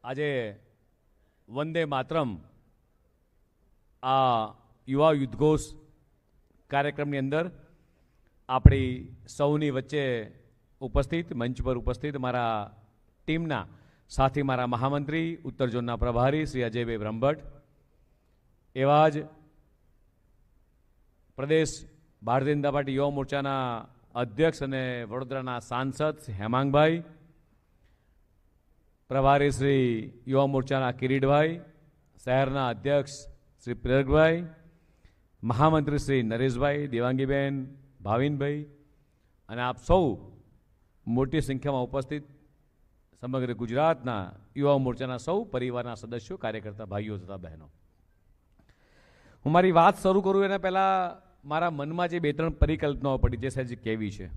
આજે વંદે માતરમ આ યુવા યુદ્ધઘોષ કાર્યક્રમની અંદર આપણી સૌની વચ્ચે ઉપસ્થિત મંચ પર ઉપસ્થિત મારા ટીમના સાથી મારા મહામંત્રી ઉત્તર ઝોનના પ્રભારી શ્રી અજયભાઈ બ્રહ્મભટ્ટ, એવા જ પ્રદેશ ભારતીય જનતા પાર્ટી યુવા મોરચાના અધ્યક્ષ અને વડોદરાના સાંસદ હેમાંગભાઈ, પ્રભારી શ્રી યુવા મોરચાના કિરીટભાઈ, શહેરના અધ્યક્ષ શ્રી પ્રેરકભાઈ, મહામંત્રી શ્રી નરેશભાઈ, દેવાંગીબેન, ભાવિનભાઈ અને આપ સૌ મોટી સંખ્યામાં ઉપસ્થિત સમગ્ર ગુજરાતના યુવા મોરચાના સૌ પરિવારના સદસ્યો, કાર્યકર્તા ભાઈઓ તથા બહેનો, હું મારી વાત શરૂ કરું એના પહેલાં મારા મનમાં જે બે ત્રણ પરિકલ્પનાઓ પડી જે સાહેબ કેવી છે.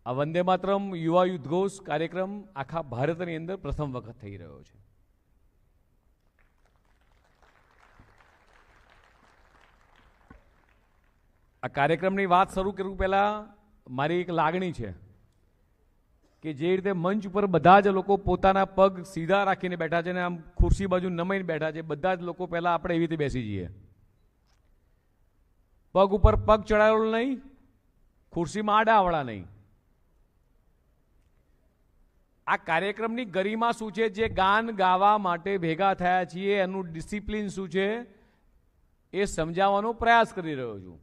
આ વંદે માતરમ યુવા યુદ્ધઘોષ કાર્યક્રમ આખા ભારતની અંદર પ્રથમ વખત થઈ રહ્યો છે. આ કાર્યક્રમની વાત શરૂ કરવું પહેલા મારી એક લાગણી છે કે જે રીતે મંચ ઉપર બધા જ લોકો પોતાના પગ સીધા રાખીને બેઠા છે ને આમ ખુરશી બાજુ નમાઈને બેઠા છે, બધા જ લોકો પહેલા આપણે એવી રીતે બેસી જઈએ, પગ ઉપર પગ ચડાવેલો નહીં, ખુરશીમાં આડાવડા નહીં. આ કાર્યક્રમની ગરિમા શું છે, જે ગાન ગાવા માટે ભેગા થયા છીએ એનું ડિસિપ્લિન શું છે એ સમજાવવાનો પ્રયાસ કરી રહ્યો છું.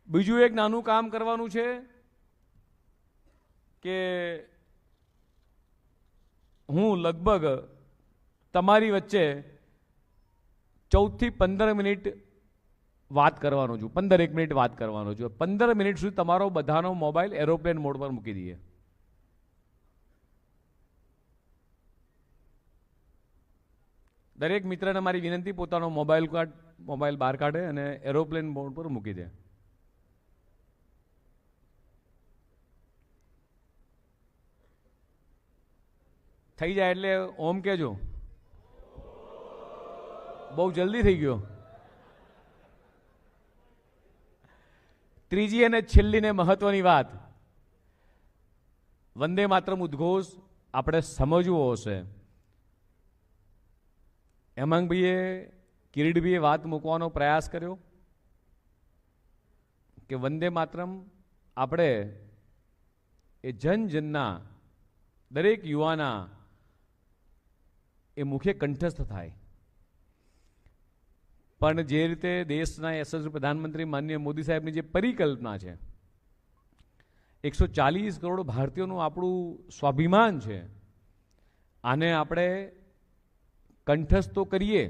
બીજું એક નાનું કામ કરવાનું છે કે હું લગભગ તમારી વચ્ચે 14 થી 15 મિનિટ વાત કરવાનો છું, 15 મિનિટ વાત કરવાનો છું. 15 મિનિટ સુધી તમારો બધાનો મોબાઈલ એરોપ્લેન મોડ પર મૂકી દઈએ. દરેક મિત્રને મારી વિનંતી, પોતાનો મોબાઈલ બહાર કાઢે અને એરોપ્લેન મોડ પર મૂકી દે. થઈ જાય એટલે ઓમ કહેજો. બહુ જલ્દી થઈ ગયો. ત્રીજી અને છેલ્લી ને મહત્વની વાત, વંદે માતરમ ઉદ્ઘોષ આપણે સમજવો હશે. હેમાંગભાઈએ, કિરીટભાઈએ વાત મૂકવાનો પ્રયાસ કર્યો કે વંદે માતરમ આપણે એ જનજનના દરેક યુવાના એ મુખ્ય કંઠસ્થ થાય. પણ જે રીતે દેશના યશસ્વી પ્રધાનમંત્રી માનનીય મોદી સાહેબની જે પરિકલ્પના છે, 140 કરોડ ભારતીયોનું આપણું સ્વાભિમાન છે, આને આપણે કંઠસ્થ તો કરીએ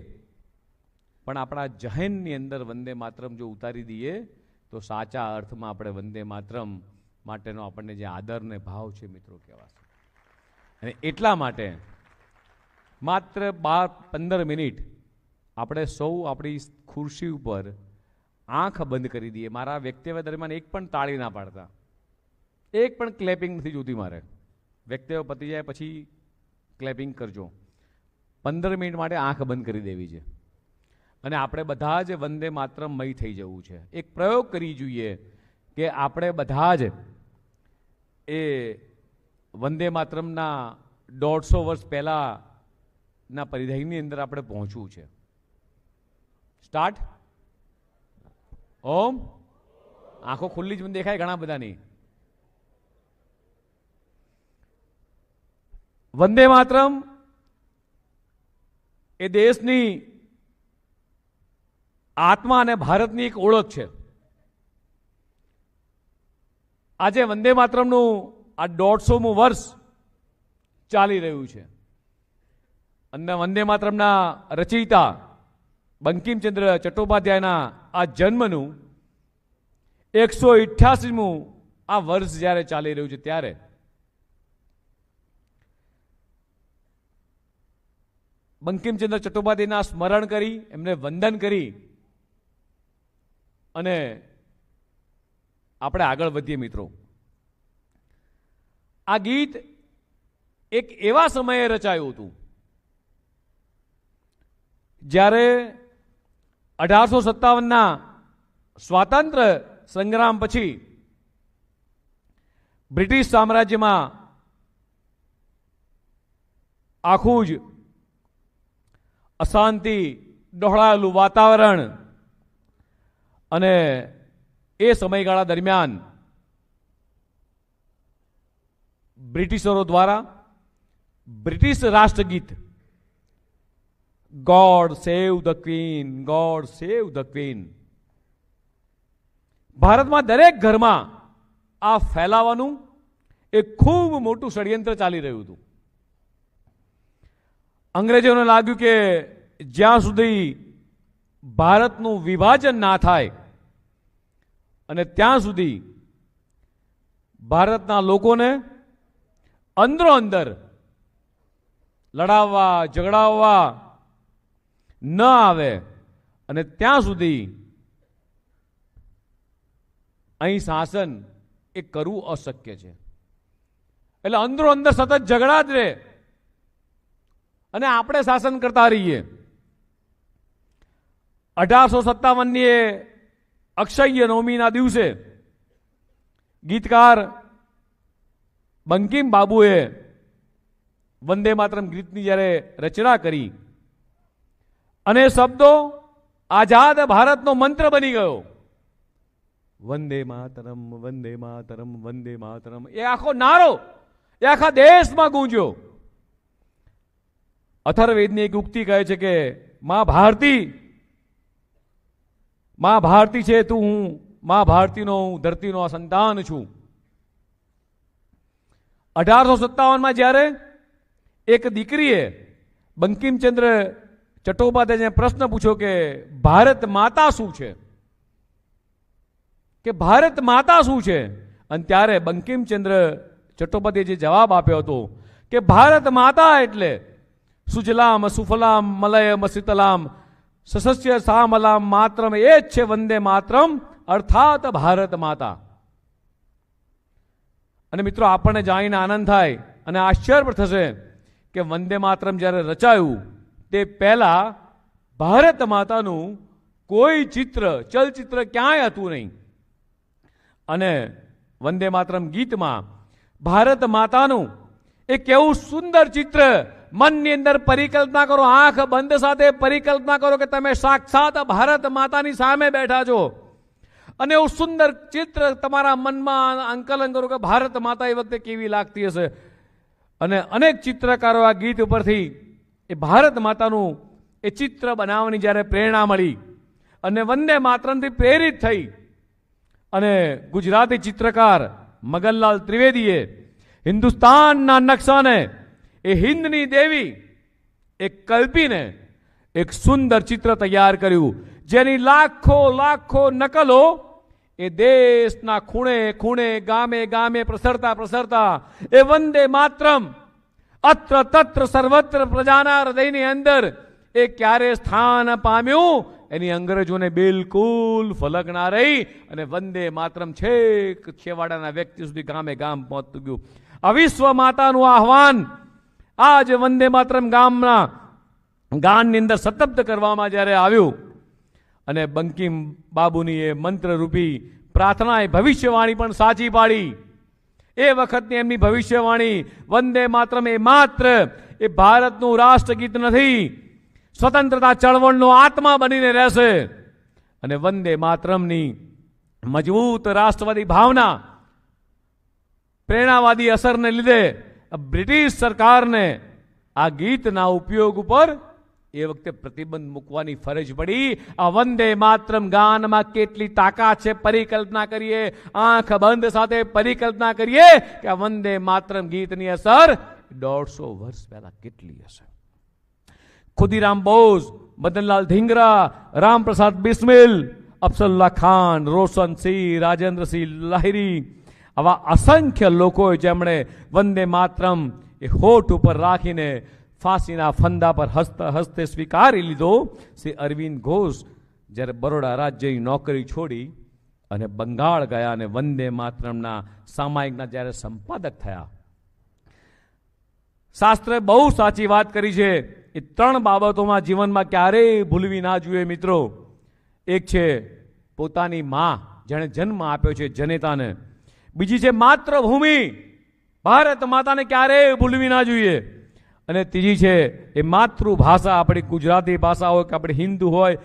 પણ આપણા જહેનની અંદર વંદે માતરમ જો ઉતારી દઈએ તો સાચા અર્થમાં આપણે વંદે માતરમ માટેનો આપણને જે આદર ને ભાવ છે મિત્રો કહેવાશે. અને એટલા માટે માત્ર 15 મિનિટ આપણે સૌ આપણી ખુરશી ઉપર આંખ બંધ કરી દઈએ. મારા વક્તવ્ય દરમિયાન એક પણ તાળી ના પાડતા, એક પણ ક્લેપિંગ નથી જોતી મારે. વક્તવ્ય પતી જાય પછી ક્લેપિંગ કરજો. 15 મિનિટ માટે આંખ બંધ કરી દેવી છે અને આપણે બધા જ વંદે માતરમમય થઈ જવું છે. એક પ્રયોગ કરી જોઈએ કે આપણે બધા જ એ વંદે માતરમના 150 વર્ષ પહેલાના પરિધ્યેયની અંદર આપણે પહોંચવું છે. સ્ટાર્ટ. ઓમ. આંખો ખુલ્લી જ મને દેખાય ઘણા બધાની. વંદે માતરમ એ દેશની આત્મા અને ભારતની એક ઓળખ છે. આજે વંદે માતરમનું આ 150મું વર્ષ ચાલી રહ્યું છે. અને વંદે માતરમના રચયિતા બંકિમચંદ્ર ચટ્ટોપાધ્યાયના આ જન્મનું 188મું આ વર્ષ જ્યારે ચાલી રહ્યું છે, ત્યારે બંકિમચંદ્ર ચટ્ટોપાધ્યાયના સ્મરણ કરી, એમને વંદન કરી અને આપણે આગળ વધીએ મિત્રો. આ ગીત એક એવા સમયે રચાયું હતું જ્યારે 1857ના સ્વાતંત્ર્ય સંગ્રામ પછી બ્રિટિશ સામ્રાજ્યમાં આખું જ અશાંતિ, ડહોળાયેલું વાતાવરણ અને એ સમયગાળા દરમિયાન બ્રિટિશરો દ્વારા બ્રિટિશ રાષ્ટ્રગીત God save the Queen, God save the Queen ભારતમાં દરેક ઘરમાં આ ફેલાવાનું એક ખૂબ મોટું ષડયંત્ર ચાલી રહ્યું હતું. અંગ્રેજોને લાગ્યું કે જ્યાં સુધી ભારતનું વિભાજન ના થાય અને ત્યાં સુધી ભારતના લોકોને અંદરો અંદર લડાવવા, ઝઘડાવવા ન આવે અને ત્યાં સુધી અહીં શાસન એ કરવું અશક્ય છે. એટલે અંદરો અંદર સતત ઝઘડા જ રહે અને આપણે શાસન કરતા રહીએ. 1857ની અક્ષય નવમીના દિવસે ગીતકાર બંકિમ બાબુએ વંદે માતરમ ગીતની જ્યારે રચના કરી અને શબ્દો આઝાદ ભારતનો મંત્ર બની ગયો. વંદે માતરમ, વંદે માતરમ, વંદે માતરમ, એ આખો નારો એ આખા દેશમાં ગૂંજ્યો. અથર્વવેદની એક ઉક્તિ કહે છે કે માં ભારતી છે તું, હું માં ભારતીનો, હું ધરતીનો સંતાન છું. 1857માં જ્યારે એક દીકરીએ બંકિમચંદ્ર ચટ્ટોપાધ્યાયને પ્રશ્ન પૂછ્યો કે ભારત માતા શું છે, કે ભારત માતા શું છે, અને ત્યારે બંકિમચંદ્ર ચટ્ટોપાધ્યાયે જે જવાબ આપ્યો હતો કે ભારત માતા એટલે સુજલામ સુફલામ મલયમ શીતલામ સસ્ય સામલામ માત્રમ, એ જ છે વંદે માતરમ અર્થાત ભારત માતા. અને મિત્રો આપણને જાણીને આનંદ થાય અને આશ્ચર્ય પણ થશે કે વંદે માતરમ જ્યારે રચાયું તે પહેલા ભારત માતાનું કોઈ ચિત્ર, ચલચિત્ર ક્યાંય હતું નહીં. અને વંદે માતરમ ગીતમાં ભારત માતાનું એક એવું સુંદર ચિત્ર મનની અંદર પરિકલ્પના કરો, આંખ બંધ સાથે પરિકલ્પના કરો કે તમે સાક્ષાત ભારત માતાની સામે બેઠા છો અને એવું સુંદર ચિત્ર તમારા મનમાં આંકલન કરો કે ભારત માતા એ વખતે કેવી લાગતી હશે. અને અનેક ચિત્રકારો આ ગીત ઉપરથી એ ભારત માતાનું એ ચિત્ર બનાવવાની જ્યારે પ્રેરણા મળી અને વંદે માતરમથી પ્રેરિત થઈ અને ગુજરાતી ચિત્રકાર મગનલાલ ત્રિવેદીએ હિન્દુસ્તાનના નકશાને એ હિન્દની દેવી એક કલ્પીને એક સુંદર ચિત્ર તૈયાર કર્યું, જેની લાખો લાખો નકલો એ દેશના ખૂણે ખૂણે, ગામે ગામે પ્રસરતા એ વંદે માતરમ અત્ર તત્ર સર્વત્ર પ્રજાના હૃદયની અંદર એ ક્યારે સ્થાન પામ્યું એની અંગ્રેજોને બિલકુલ ફલક ના રહી અને વંદે માતરમ છેક છેવાડાના વ્યક્તિ સુધી ગામે ગામ પહોંચતું ગયું. આ વિશ્વ માતાનું આહવાન આજ વંદે માતરમ ગાનની અંદર સતબ્ધ કરવામાં જ્યારે આવ્યું અને બંકિમ બાબુની એ મંત્રરૂપી પ્રાર્થનાએ ભવિષ્યવાણી પણ સાચી પાડી. એ વખતની એમની ભવિષ્યવાણી વંદે માતરમ એ માત્ર એ ભારતનું રાષ્ટ્રગીત નથી, સ્વતંત્રતા ચળવળનો આત્મા બનીને રહેશે. અને વંદે માતરમની મજબૂત રાષ્ટ્રવાદી ભાવના, પ્રેરણાવાદી અસરને લીધે બ્રિટિશ સરકારને આ ગીતના ઉપયોગ ઉપર એ વખતે પ્રતિબંધ મૂકવાની ફરજ પડી. આ વંદે માતરમ ગાનમાં કેટલી તાકાત છે પરિકલ્પના કરીએ, આંખ બંધ સાથે પરિકલ્પના કરીએ કે આ વંદે માતરમ ગીતની અસર 150 વર્ષ પહેલા કેટલી હશે. ખુદીરામ બોઝ, મદનલાલ ધીંગરા, રામપ્રસાદ બિસ્મિલ, અફસલુલ્લા ખાન, રોશનસિંહ, રાજેન્દ્રસિંહ લાહિરી, આવા અસંખ્ય લોકોએ જેમણે વંદે માતરમ એ હોઠ ઉપર રાખીને ફાંસીના ફંદા પર હસ્તે સ્વીકારી લીધો. શ્રી અરવિંદ ઘોષ જ્યારે બરોડા રાજ્યની નોકરી છોડી અને બંગાળ ગયા અને વંદે માતરમના સામાયિકના જ્યારે સંપાદક થયા, શાસ્ત્રે બહુ સાચી વાત કરી છે. એ 3 બાબતોમાં જીવનમાં ક્યારેય ભૂલવી ના જોઈએ મિત્રો. એક છે પોતાની માં જેણે જન્મ આપ્યો છે જનેતાને, બીજી છે માતૃભૂમિ, ભારત માતાને ક્યારેય ભૂલવી ના જોઈએ. અને ત્રીજી છે એ માતૃભાષા, આપણી ગુજરાતી ભાષા હોય કે આપણી હિન્દુ હોય,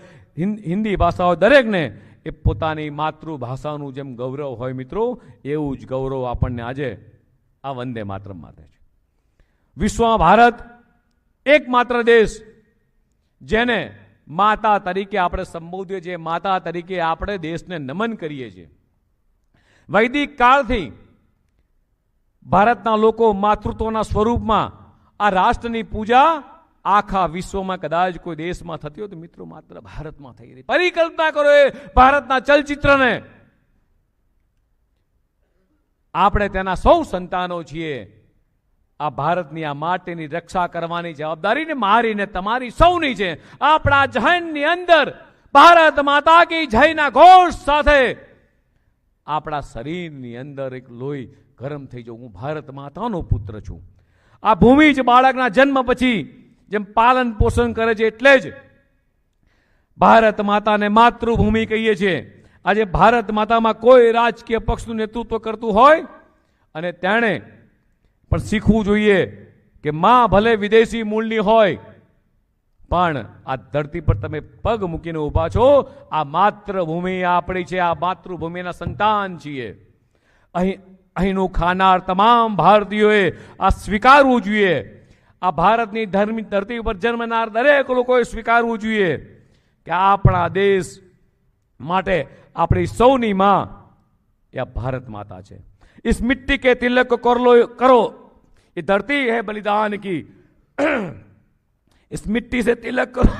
હિન્દી ભાષા હોય, દરેકને એ પોતાની માતૃભાષાનું જેમ ગૌરવ હોય મિત્રો, એવું જ ગૌરવ આપણને આજે આ વંદે માતરમ માટે છે. વિશ્વમાં ભારત એકમાત્ર દેશ જેને માતા તરીકે આપણે સંબોધીએ છીએ, માતા તરીકે આપણે દેશને નમન કરીએ છીએ. વૈદિક કાળથી ભારતના લોકો માતૃત્વના સ્વરૂપમાં આ રાષ્ટ્રની પૂજા આખા વિશ્વમાં કદાચ કોઈ દેશમાં થતી હોય તો મિત્રો માત્ર ભારતમાં થઈ રહી. પરિકલ્પના કરો એ ભારતના ચલચિત્રને. આપણે તેના સૌ સંતાનો છીએ. આ ભારતની આ માટીની રક્ષા કરવાની જવાબદારી ને મારી ને તમારી સૌની છે. આપણા જહનની અંદર ભારત માતા કી જયના ઘોષ સાથે આપણા શરીરની અંદર એક લોહી ગરમ થઈ જવું. હું ભારત માતાનો પુત્ર છું. આ ભૂમિ જ બાળકના જન્મ પછી જેમ પાલન પોષણ કરે છે, એટલે જ ભારત માતાને માતૃભૂમિ કહીએ છીએ. આજે ભારત માતામાં કોઈ રાજકીય પક્ષનું નેતૃત્વ કરતું હોય અને તેણે પણ શીખવું જોઈએ કે માં ભલે વિદેશી મૂળની હોય પણ આ ધરતી પર તમે પગ મૂકીને ઊભા છો. આ માતૃભૂમિ આપણી છે, આ માતૃભૂમિના સંતાન છીએ. અહીંનું ખાનાર તમામ ભારતીયોએ આ સ્વીકારવું જોઈએ. આ ભારતની ધરતી પર જન્મનાર દરેક લોકોએ સ્વીકારવું જોઈએ કે આપણા દેશ માટે આપણી સૌની માં એ આ ભારત માતા છે. इस मिट्टी के तिलक करो, ये धरती है बलिदान की. इस मिट्टी से तिलक करो,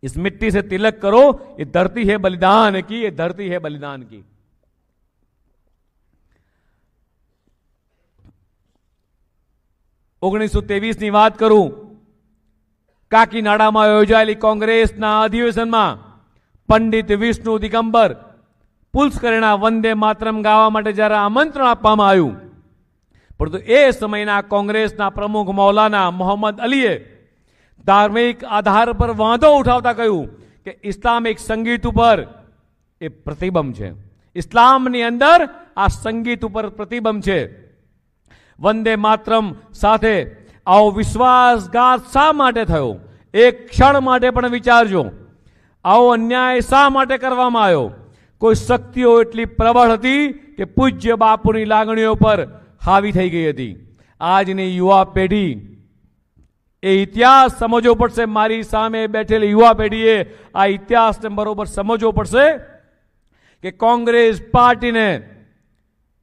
इस मिट्टी से तिलक करो, ये धरती है बलिदान की, ये धरती है बलिदान की. 1923 ની વાત કરું. કાકીનાડામાં યોજાયેલી કોંગ્રેસના અધિવેશનમાં પંડિત વિષ્ણુ દિગંબર પુષ્કરેણા વંદે માતરમ ગાવા માટે જ્યારે આમંત્રણ આપવામાં આવ્યું, પરંતુ એ સમયના કોંગ્રેસના પ્રમુખ મૌલાના મોહમ્મદ અલીએ ધાર્મિક આધાર પર વાંધો ઉઠાવતા કહ્યું કે ઇસ્લામિક સંગીત ઉપર એ પ્રતિબંધ છે. ઇસ્લામની અંદર આ સંગીત ઉપર પ્રતિબંધ છે. વંદે માતરમ સાથે આવો વિશ્વાસઘાત શા માટે થયો? એક ક્ષણ માટે પણ વિચારજો. આવો અન્યાય શા માટે કરવામાં આવ્યો? કોઈ શક્તિઓ એટલી પ્રબળ હતી કે પૂજ્ય બાપુની લાગણીઓ પર હાવી થઈ ગઈ હતી. આજની યુવા પેઢી એ ઇતિહાસ સમજવો પડશે. મારી સામે બેઠેલી યુવા પેઢીએ આ ઇતિહાસને બરોબર સમજવો પડશે કે કોંગ્રેસ પાર્ટીને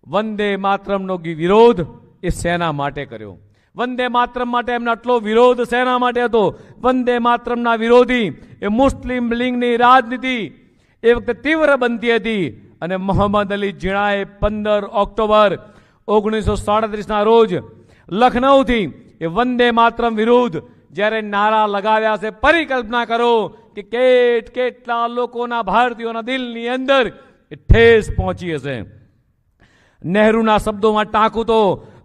વંદે માતરમનો વિરોધ એ સેના માટે કર્યો. વંદે માતરમ માટે એમનો આટલો વિરોધ સેના માટે હતો. વંદે માતરમના વિરોધી એ મુસ્લિમ લીગની રાજનીતિ એ વખતે તીવ્ર બનતી હતી અને મોહમ્મદ અલી જીણાએ 15 ઓક્ટોબર 1937ના રોજ લખનૌથી એ વંદે માતરમ વિરુદ્ધ જ્યારે નારા લગાવ્યા છે, પરિકલ્પના કરો કે કેટલા લોકોના ભારતીયોના દિલની અંદર એ ઠેસ પહોંચી હશે. નહેરુના શબ્દોમાં ટાંકું તો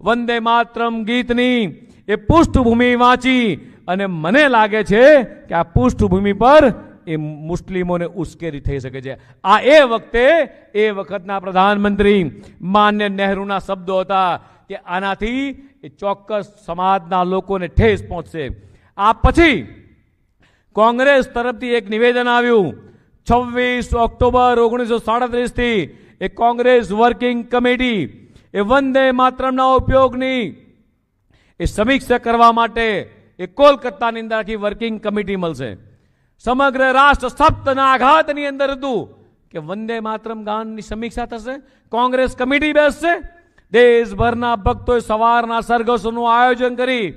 વંદે માતરમ ગીતની એ પૃષ્ઠભૂમિ વાંચી અને મને લાગે છે કે આ પૃષ્ઠભૂમિ પર એ મુસ્લિમોને ઉશ્કેરી થઈ શકે છે. આ એ વખતના પ્રધાનમંત્રી માન્ય નહેરુના શબ્દો હતા કે આનાથી એ ચોક્કસ સમાજના લોકોને ઠેસ પહોંચશે. આ પછી કોંગ્રેસ તરફથી એક નિવેદન આવ્યું. 26 ઓક્ટોબર 1937 થી એ કોંગ્રેસ વર્કિંગ કમિટી એ વંદે માતરમના ઉપયોગની એ સમીક્ષા કરવા માટે એ કોલકાતાની અંદર આખી વર્કિંગ કમિટી મળશે. સમગ્ર રાષ્ટ્ર સપ્તના આઘાતની અંદર હતું કે વંદે માતરમ ગાનની સમીક્ષા થશે. કોંગ્રેસ કમિટી બેસશે. દેશભરના ભક્તોએ સવારના સરઘસોનું આયોજન કરી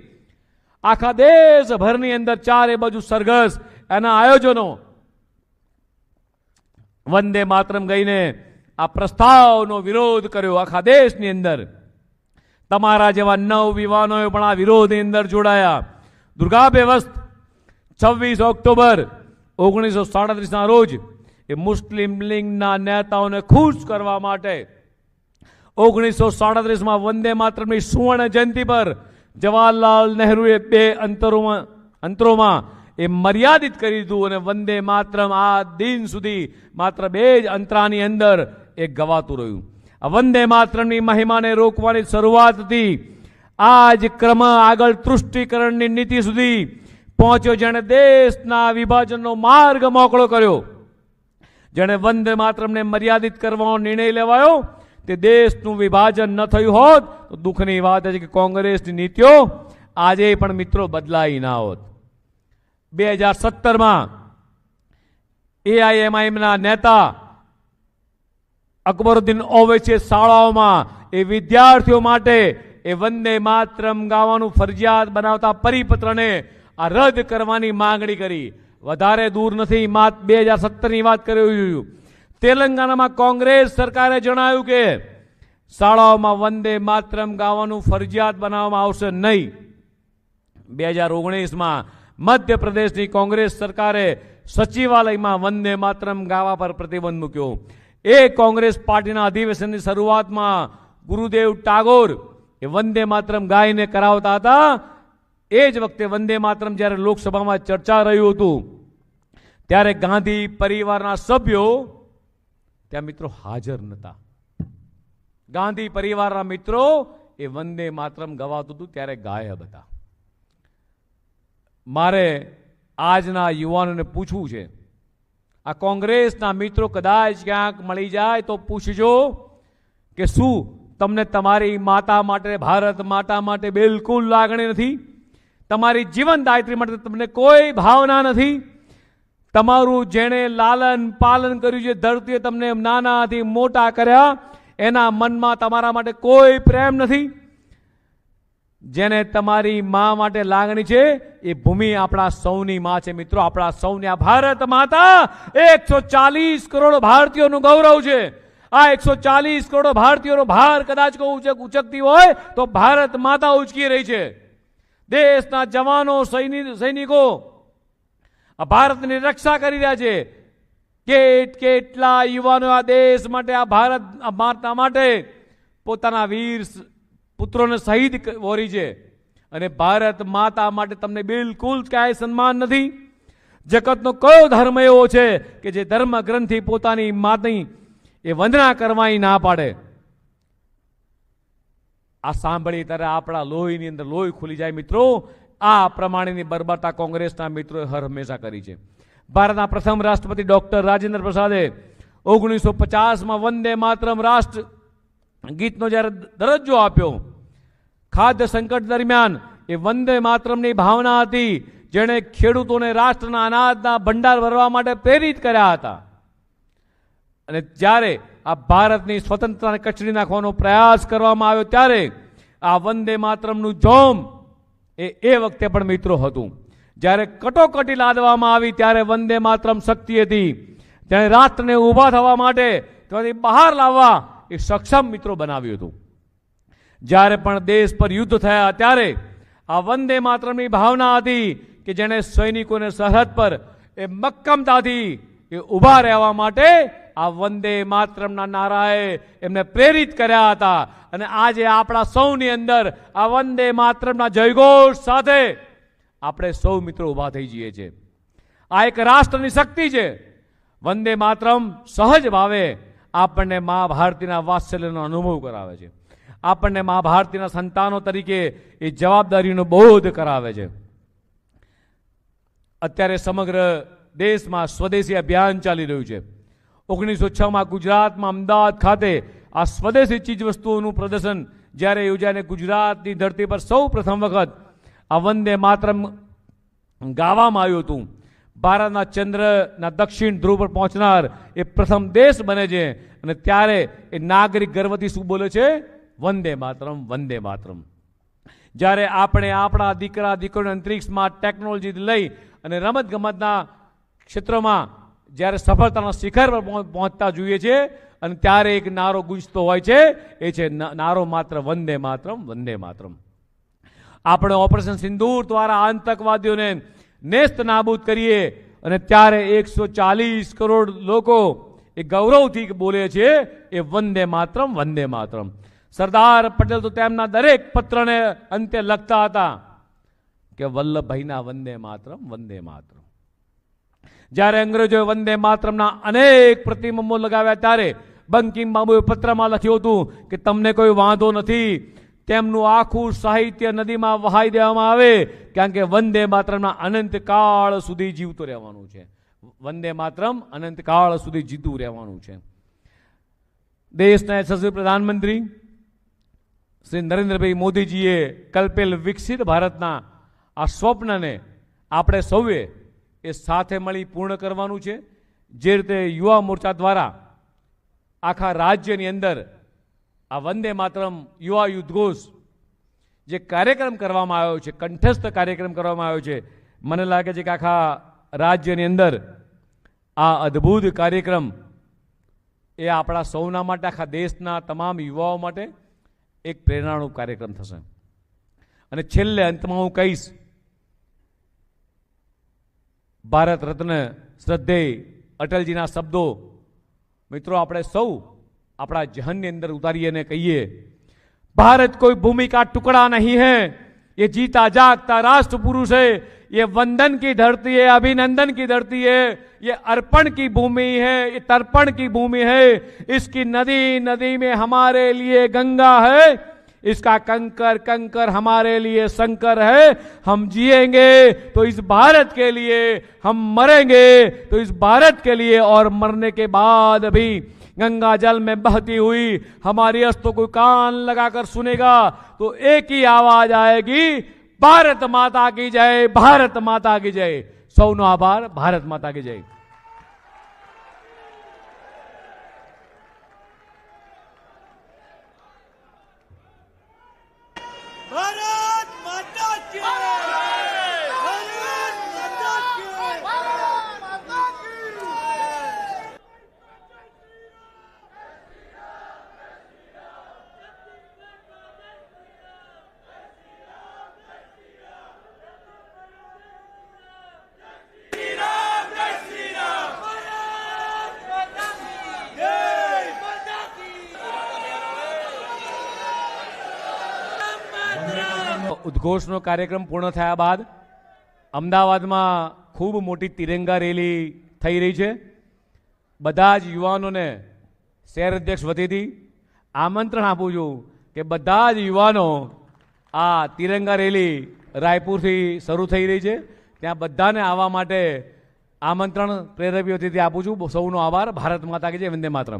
આખા દેશભરની અંદર ચારે બાજુ સરઘસ એના આયોજનો વંદે માતરમ ગઈને આ પ્રસ્તાવનો વિરોધ કર્યો આખા દેશની અંદર. તમારા જેવા નવયુવાનોએ પણ આ વિરોધની અંદર જોડાયા. દુર્ગાબેન વસ્ત 26 ઓક્ટોબર 1937ના રોજ એ મુસ્લિમ લીગના નેતાઓને ખુશ કરવા માટે 1937માં વંદે માતરમની સુવર્ણ જયંતિ પર જવાહરલાલ નહેરુએ 2 અંતરોમાં એ મર્યાદિત કરી દીધું અને વંદે માતરમ આ દિન સુધી માત્ર 2 જ અંતરાની અંદર એ ગવાતું રહ્યું. આ વંદે માતરમની મહિમાને રોકવાની શરૂઆતથી આજ ક્રમ આગળ તૃષ્ટિકરણની નીતિ સુધી પહોંચ્યો, જેણે દેશના વિભાજનનો માર્ગ મોકળો કર્યો. જેણે વંદે માતરમને મર્યાદિત કરવાનો નિર્ણય લેવાયો, તે દેશનું વિભાજન ન થયું હોત તો દુઃખની વાત છે કે કોંગ્રેસની નીતિઓ આજે પણ મિત્રો બદલાઈ ના હોત. 2017માં એઆઈએમઆઈએમના નેતા અકબરુદ્દીન ઓવૈસીએ શાળાઓમાં એ વિદ્યાર્થીઓ માટે એ વંદે માતરમ ગાવાનું ફરજિયાત બનાવતા પરિપત્રને આ રદ કરવાની માંગણી કરી. વધારે દૂર નથી, 2017ની વાત કરી. તેલંગાણામાં કોંગ્રેસ સરકારે જણાવ્યું કે શાળાઓમાં વંદે માતરમ ગાવાનું ફરજિયાત બનાવવામાં આવશે નહીં. 2019માં મધ્યપ્રદેશની કોંગ્રેસ સરકારે સચિવાલયમાં વંદે માતરમ ગાવા પર પ્રતિબંધ મૂક્યો. એ કોંગ્રેસ પાર્ટીના અધિવેશનની શરૂઆતમાં ગુરુદેવ ટાગોર એ વંદે માતરમ ગાઈને કરાવતા હતા. એ જ વખતે વંદે માતરમ જ્યારે લોકસભામાં ચર્ચા રહ્યું હતું ત્યારે ગાંધી પરિવારના સભ્યો ત્યાં મિત્રો હાજર નહોતા. ગાંધી પરિવારના મિત્રો એ વંદે માતરમ ગવાતું હતું ત્યારે ગાયબ હતા. મારે આજના યુવાનોને પૂછવું છે, આ કોંગ્રેસના મિત્રો કદાચ ક્યાંક મળી જાય તો પૂછજો કે શું તમને તમારી માતા માટે, ભારત માતા માટે બિલકુલ લાગણી નથી? તમારી જીવનદાયિત્રી માટે તમને કોઈ ભાવના નથી? તમારું જેણે લાલન પાલન કર્યું છે, ધરતીએ તમને નાનાથી મોટા કર્યા, એના મનમાં તમારા માટે કોઈ પ્રેમ નથી? જેને તમારી મા માટે લાગણી છે એ ભૂમિ આપણા સૌની માં છે મિત્રો, આપણા સૌની. આ ભારત માતા 140 કરોડ ભારતીયોનું ગૌરવ છે. આ 140 કરોડ ભારતીયોનો ભાર કદાચ કોઈ ઉચકતી હોય તો ભારત માતા ઉચકી રહી છે. દેશના જવાનો, સૈનિકો આ ભારતની રક્ષા કરી રહ્યા છે. કેટલા યુવાનો આ દેશ માટે, આ ભારત માતા માટે પોતાના વીર પુત્રોને શહીદ વોરી છે. અને ભારત માતા માટે તમને બિલકુલ ક્યાંય સન્માન નથી. જગતનો કયો ધર્મ એવો છે કે જે ધર્મ ગ્રંથિ પોતાની માની એ વંદના કરવાની ના પાડે? આ સાંભળી ત્યારે આપણા લોહીની અંદર લોહી ખુલી જાય મિત્રો. આ પ્રમાણેની બર્બરતા કોંગ્રેસના મિત્રોએ હર હંમેશા કરી છે. ભારતના પ્રથમ રાષ્ટ્રપતિ ડોક્ટર રાજેન્દ્ર પ્રસાદે 1950માં વંદે માતરમ રાષ્ટ્ર ગીતનો જ્યારે દરજ્જો આપ્યો, ખાદ્ય સંકટ દરમિયાન એ વંદે માતરમની ભાવના હતી જેણે ખેડૂતોને રાષ્ટ્રના અનાજના ભંડાર ભરવા માટે પ્રેરિત કર્યા હતા. અને જ્યારે આ ભારતની સ્વતંત્રતાને કચડી નાખવાનો પ્રયાસ કરવામાં આવ્યો ત્યારે આ વંદે માતરમનું જોમ એ વખતે પણ મિત્રો હતું. જ્યારે કટોકટી લાદવામાં આવી ત્યારે વંદે માતરમ શક્તિ હતી, ત્યારે રાષ્ટ્રને ઊભા થવા માટે તેમાંથી બહાર લાવવા એ સક્ષમ મિત્રો બનાવ્યું હતું. જ્યારે પણ દેશ પર યુદ્ધ થયા ત્યારે આ વંદે માતરમની ભાવના હતી કે જેણે સૈનિકોને સરહદ પર એ મક્કમતાથી એ ઊભા રહેવા માટે આ વંદે માતરમના નારાએ એમને પ્રેરિત કર્યા હતા. અને આજે આપણા સૌની અંદર આ વંદે માતરમના જયઘોષ સાથે આપણે સૌ મિત્રો ઊભા થઈ જઈએ છીએ. આ એક રાષ્ટ્રની શક્તિ છે. વંદે માતરમ સહજ ભાવે આપણને મા ભારતીના વાત્સલ્યનો અનુભવ કરાવે છે. આપણને મા ભારતીના સંતાનો તરીકે એ જવાબદારીનો બોધ કરાવે છે. અત્યારે સમગ્ર દેશમાં સ્વદેશી અભિયાન ચાલી રહ્યું છે. 1906માં ગુજરાતમાં અમદાવાદ ખાતે આ સ્વદેશી ચીજ વસ્તુઓનું પ્રદર્શન જ્યારે યોજાઈને ગુજરાતની ધરતી પર સૌ પ્રથમ વખત આ વંદે માતરમ ગાવામાં આવ્યું હતું. ભારતના ચંદ્રના દક્ષિણ ધ્રુવ પર પહોંચનાર એ પ્રથમ દેશ બને છે. અને ત્યારે એ નાગરિક ગર્વથી શું બોલે છે? વંદે માતરમ, વંદે માતરમ. જ્યારે આપણે આપણા દીકરા દીકરીઓને અંતરિક્ષમાં ટેકનોલોજી લઈ અને રમત ગમતના ક્ષેત્રમાં જ્યારે સફળતાના શિખર પર પહોંચતા જોઈએ છીએ અને ત્યારે એક નારો ગુંજતો હોય છે, એ છે નારો માત્ર વંદે માતરમ, વંદે માતરમ. આપણે ઓપરેશન સિંદૂર દ્વારા આતંકવાદીઓને નેસ્ત નાબૂદ કરીએ અને ત્યારે 140 કરોડ લોકો એ ગૌરવથી બોલે છે એ વંદે માતરમ, વંદે માતરમ. સરદાર પટેલ તો તેમના દરેક પત્રને અંતે લખતા હતા કે વલ્લભભાઈના વંદે માતરમ, વંદે માતરમ. જ્યારે અંગ્રેજોએ વંદે માતરમના અનેક પ્રતિબંધો લગાવ્યા ત્યારે બંકિમબાબુએ પત્રમાં લખ્યું હતું કે તમને કોઈ વાંધો નથી, તેમનું આખું સાહિત્ય નદીમાં વહાઈ દેવામાં આવે, કારણ કે વંદે માતરમના અનંતકાળ સુધી જીવતું રહેવાનું છે. વંદે માતરમ અનંતકાળ સુધી જીવતું રહેવાનું છે. દેશના યશસ્વી પ્રધાનમંત્રી શ્રી નરેન્દ્રભાઈ મોદીજીએ કલ્પેલ વિકસિત ભારતના આ સ્વપ્નને આપણે સૌએ એ સાથે મળી પૂર્ણ કરવાનું છે. જે રીતે યુવા મોરચા દ્વારા આખા રાજ્યની અંદર આ વંદે માતરમ યુવા યુદ્ધઘોષ જે કાર્યક્રમ કરવામાં આવ્યો છે, કંઠસ્થ કાર્યક્રમ કરવામાં આવ્યો છે, મને લાગે છે કે આખા રાજ્યની અંદર આ અદ્ભુત કાર્યક્રમ એ આપણા સૌના માટે, આખા દેશના તમામ યુવાઓ માટે એક પ્રેરણારૂપ કાર્યક્રમ થશે. અને છેલ્લે અંતમાં હું કહીશ, ભારત રત્ન શ્રદ્ધેય અટલજીના શબ્દો મિત્રો આપણે સૌ अपना जहन के अंदर उतारिए ने कहिए, भारत कोई भूमि का टुकड़ा नहीं है, ये जीता जागता राष्ट्र पुरुष है, ये वंदन की धरती है, अभिनंदन की धरती है, ये अर्पण की भूमि है, ये तर्पण की भूमि है. इसकी नदी नदी में हमारे लिए गंगा है, इसका कंकर कंकर हमारे लिए शंकर है. हम जिएंगे तो इस भारत के लिए, हम मरेंगे तो इस भारत के लिए, और मरने के बाद भी गंगा जल में बहती हुई हमारी अस्तों को कान लगाकर सुनेगा तो एक ही आवाज आएगी, भारत माता की जय, भारत माता की जय. सौनो आभार. भारत माता की जय. भारत माता की भारत माता की ઉદ્ઘોષનો કાર્યક્રમ પૂર્ણ થયા બાદ અમદાવાદમાં ખૂબ મોટી તિરંગા રેલી થઈ રહી છે. બધા જ યુવાનોને શહેર અધ્યક્ષ વતીથી આમંત્રણ આપું છું કે બધા જ યુવાનો આ તિરંગા રેલી રાયપુરથી શરૂ થઈ રહી છે, ત્યાં બધાને આવવા માટે આમંત્રણ પ્રેરક વતીથી આપું છું. સૌનો આભાર. ભારત માતા કી જય. વંદે માતરમ.